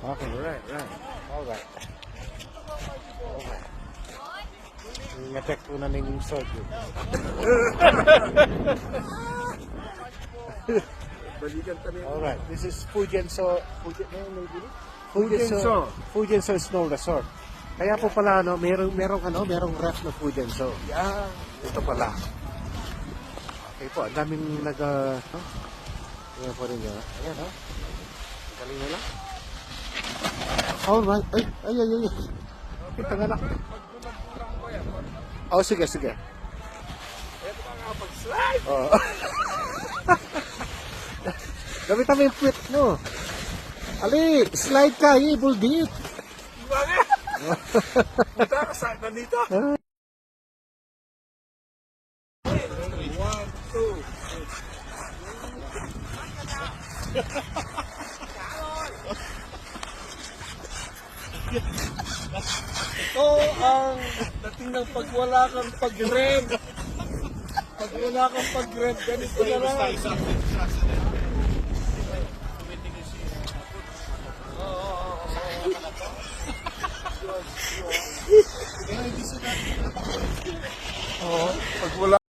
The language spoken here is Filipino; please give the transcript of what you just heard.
Okay, right. Alright. Ingatek po na ng sword. Alright, this is Fujianso. Fujianso Snow Resort. Kaya po pala merong ref na Fujianso. Yeah. Ito pala. Okay po, ang daming ayan po rin yun. Ayan ha. Galing nila. Alright. Ay. Kita nga na. Oh, sige. Ito pa nga pag-slide. Oh. Gamitan mo yung quit mo. Ali, slide ka, evil deep. Bakit? Punta ka saan nandito? 1, 2. Ito ang dating ng pag wala kang pag-rev. Pag wala kang pag-rev, ganito na lang.